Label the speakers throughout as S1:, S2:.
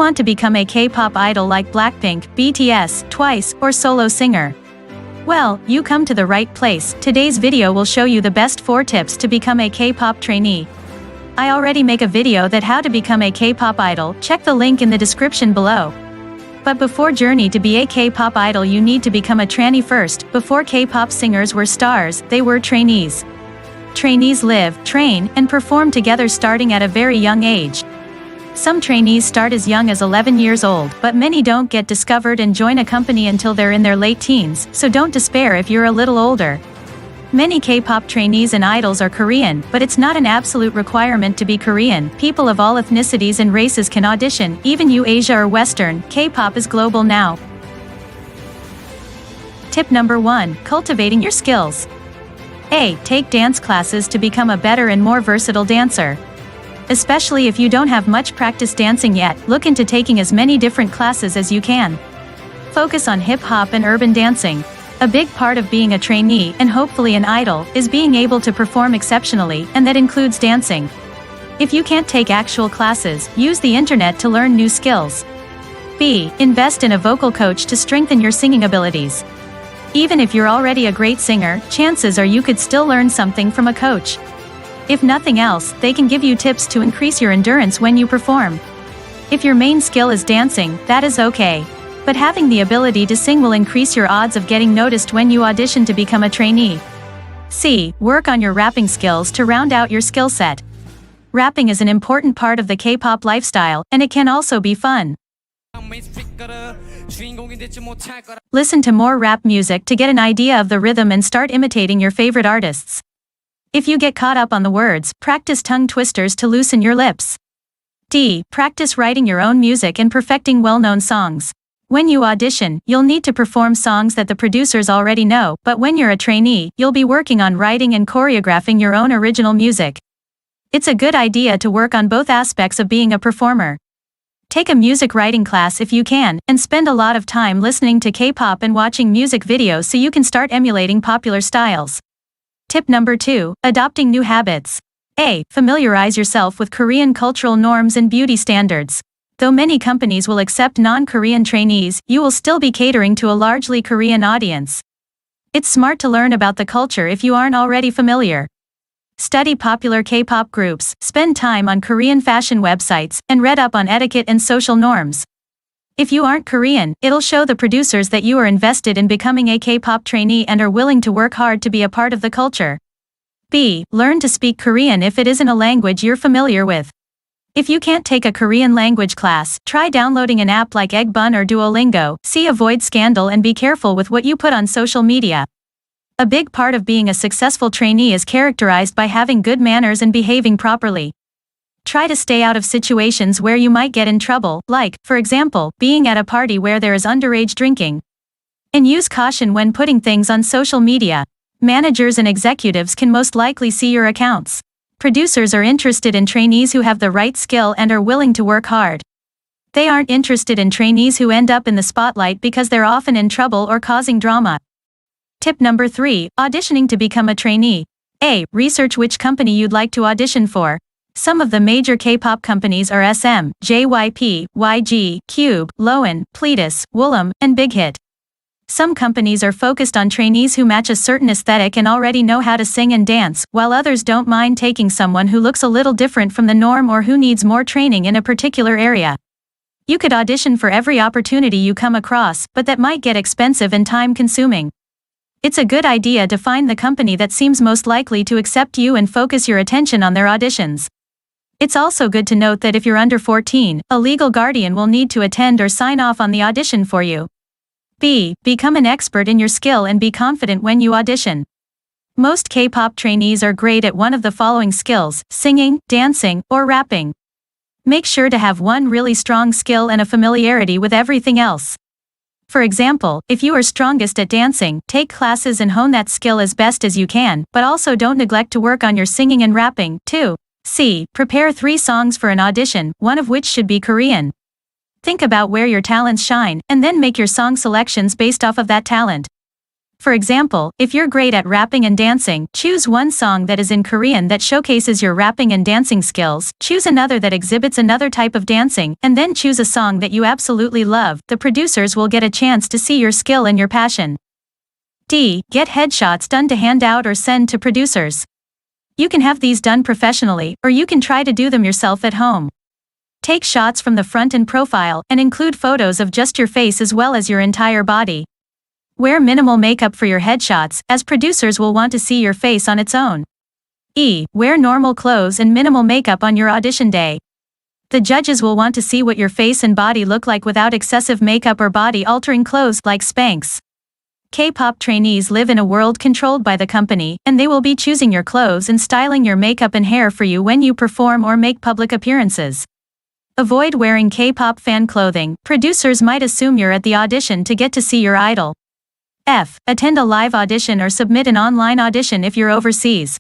S1: want to become a K-pop idol like Blackpink, BTS, Twice, or solo singer? Well, you come to the right place. Today's video will show you the best 4 tips to become a K-pop trainee. I already make a video that how to become a K-pop idol, check the link in the description below. But before journey to be a K-pop idol you need to become a trainee first. Before K-pop singers were stars, they were trainees. Trainees live, train, and perform together starting at a very young age. Some trainees start as young as 11 years old, but many don't get discovered and join a company until they're in their late teens, so don't despair if you're a little older. Many K-pop trainees and idols are Korean, but it's not an absolute requirement to be Korean. People of all ethnicities and races can audition, even you Asia or Western. K-pop is global now. Tip number 1. Cultivating your skills. A. Take dance classes to become a better and more versatile dancer. Especially if you don't have much practice dancing yet, look into taking as many different classes as you can. Focus on hip-hop and urban dancing. A big part of being a trainee, and hopefully an idol, is being able to perform exceptionally, and that includes dancing. If you can't take actual classes, use the internet to learn new skills. B. Invest in a vocal coach to strengthen your singing abilities. Even if you're already a great singer, chances are you could still learn something from a coach. If nothing else, they can give you tips to increase your endurance when you perform. If your main skill is dancing, that is okay. But having the ability to sing will increase your odds of getting noticed when you audition to become a trainee. C. Work on your rapping skills to round out your skill set. Rapping is an important part of the K-pop lifestyle, and it can also be fun. Listen to more rap music to get an idea of the rhythm and start imitating your favorite artists. If you get caught up on the words, practice tongue twisters to loosen your lips. D. Practice writing your own music and perfecting well-known songs. When you audition, you'll need to perform songs that the producers already know, but when you're a trainee, you'll be working on writing and choreographing your own original music. It's a good idea to work on both aspects of being a performer. Take a music writing class if you can, and spend a lot of time listening to K-pop and watching music videos so you can start emulating popular styles. Tip number 2. Adopting new habits. A. Familiarize yourself with Korean cultural norms and beauty standards. Though many companies will accept non-Korean trainees, you will still be catering to a largely Korean audience. It's smart to learn about the culture if you aren't already familiar. Study popular K-pop groups, spend time on Korean fashion websites, and read up on etiquette and social norms. If you aren't Korean, it'll show the producers that you are invested in becoming a K-pop trainee and are willing to work hard to be a part of the culture. B. Learn to speak Korean if it isn't a language you're familiar with. If you can't take a Korean language class, try downloading an app like Eggbun or Duolingo. C. Avoid scandal and be careful with what you put on social media. A big part of being a successful trainee is characterized by having good manners and behaving properly. Try to stay out of situations where you might get in trouble, like, for example, being at a party where there is underage drinking. And use caution when putting things on social media. Managers and executives can most likely see your accounts. Producers are interested in trainees who have the right skill and are willing to work hard. They aren't interested in trainees who end up in the spotlight because they're often in trouble or causing drama. Tip number 3. Auditioning to become a trainee. A. Research which company you'd like to audition for. Some of the major K-pop companies are SM, JYP, YG, Cube, Loan, Pledis, Woollim, and Big Hit. Some companies are focused on trainees who match a certain aesthetic and already know how to sing and dance, while others don't mind taking someone who looks a little different from the norm or who needs more training in a particular area. You could audition for every opportunity you come across, but that might get expensive and time-consuming. It's a good idea to find the company that seems most likely to accept you and focus your attention on their auditions. It's also good to note that if you're under 14, a legal guardian will need to attend or sign off on the audition for you. B. Become an expert in your skill and be confident when you audition. Most K-pop trainees are great at one of the following skills: singing, dancing, or rapping. Make sure to have one really strong skill and a familiarity with everything else. For example, if you are strongest at dancing, take classes and hone that skill as best as you can, but also don't neglect to work on your singing and rapping, too. C. Prepare 3 songs for an audition, one of which should be Korean. Think about where your talents shine, and then make your song selections based off of that talent. For example, if you're great at rapping and dancing, choose one song that is in Korean that showcases your rapping and dancing skills, choose another that exhibits another type of dancing, and then choose a song that you absolutely love. The producers will get a chance to see your skill and your passion. D. Get headshots done to hand out or send to producers. You can have these done professionally, or you can try to do them yourself at home. Take shots from the front and profile, and include photos of just your face as well as your entire body. Wear minimal makeup for your headshots, as producers will want to see your face on its own. E. Wear normal clothes and minimal makeup on your audition day. The judges will want to see what your face and body look like without excessive makeup or body-altering clothes like Spanx. K-pop trainees live in a world controlled by the company, and they will be choosing your clothes and styling your makeup and hair for you when you perform or make public appearances. Avoid wearing K-pop fan clothing. Producers might assume you're at the audition to get to see your idol. F. Attend a live audition or submit an online audition if you're overseas.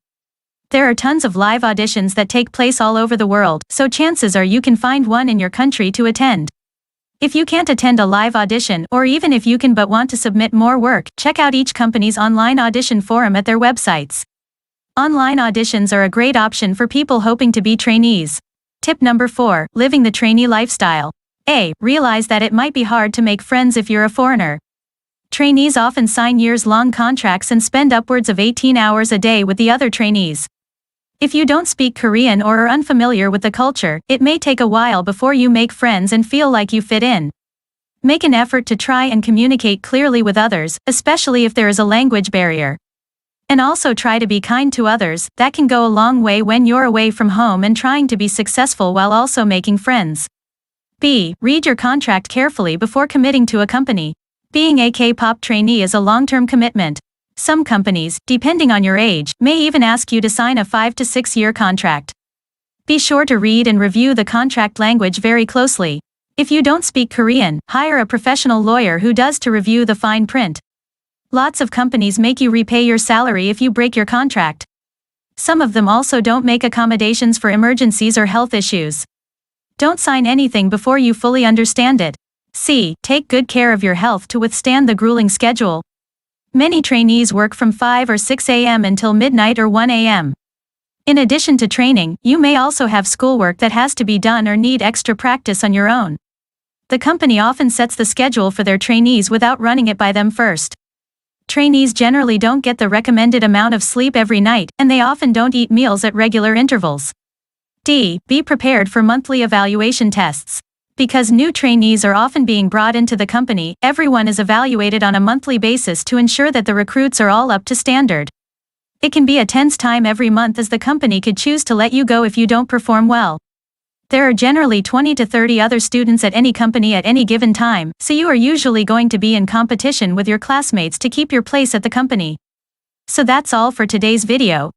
S1: There are tons of live auditions that take place all over the world, so chances are you can find one in your country to attend. If you can't attend a live audition, or even if you can but want to submit more work, check out each company's online audition forum at their websites. Online auditions are a great option for people hoping to be trainees. Tip number 4. Living the trainee lifestyle. A. Realize that it might be hard to make friends if you're a foreigner. Trainees often sign years-long contracts and spend upwards of 18 hours a day with the other trainees. If you don't speak Korean or are unfamiliar with the culture, it may take a while before you make friends and feel like you fit in. Make an effort to try and communicate clearly with others, especially if there is a language barrier. And also try to be kind to others. That can go a long way when you're away from home and trying to be successful while also making friends. B. Read your contract carefully before committing to a company. Being a K-pop trainee is a long-term commitment. Some companies, depending on your age, may even ask you to sign a 5 to 6 year contract. Be sure to read and review the contract language very closely. If you don't speak Korean, hire a professional lawyer who does to review the fine print. Lots of companies make you repay your salary if you break your contract. Some of them also don't make accommodations for emergencies or health issues. Don't sign anything before you fully understand it. C. Take good care of your health to withstand the grueling schedule. Many trainees work from 5 or 6 a.m. until midnight or 1 a.m. In addition to training, you may also have schoolwork that has to be done or need extra practice on your own. The company often sets the schedule for their trainees without running it by them first. Trainees generally don't get the recommended amount of sleep every night, and they often don't eat meals at regular intervals. D. Be prepared for monthly evaluation tests. Because new trainees are often being brought into the company, everyone is evaluated on a monthly basis to ensure that the recruits are all up to standard. It can be a tense time every month as the company could choose to let you go if you don't perform well. There are generally 20 to 30 other students at any company at any given time, so you are usually going to be in competition with your classmates to keep your place at the company. So that's all for today's video.